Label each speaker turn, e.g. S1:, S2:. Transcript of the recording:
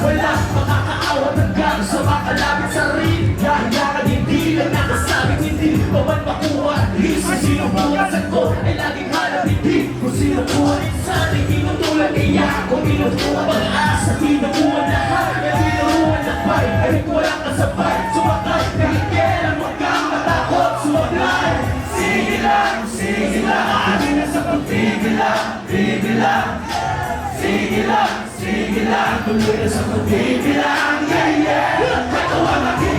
S1: Walang makakaawat hanggang sa makalapit sa rin. Dahilakan hindi lang nakasabit, hindi pa man makuha. Kung sino buwasan ko ay laging hanap hindi. Kung sino buwan insan ay tinutulad. Kaya kung tinutuwa pag-asa, tinutuwa lahat. Kaya tinutuwan na fight, kahit walang kasabay. Sumakay, kahit kailan huwag kang matakot sumakay. Sige lang, akin na sa pagpigil lang, pigil lang. Sige lang, tuloy na sa pagpigil lang, yeah, yeah. Ito ang aking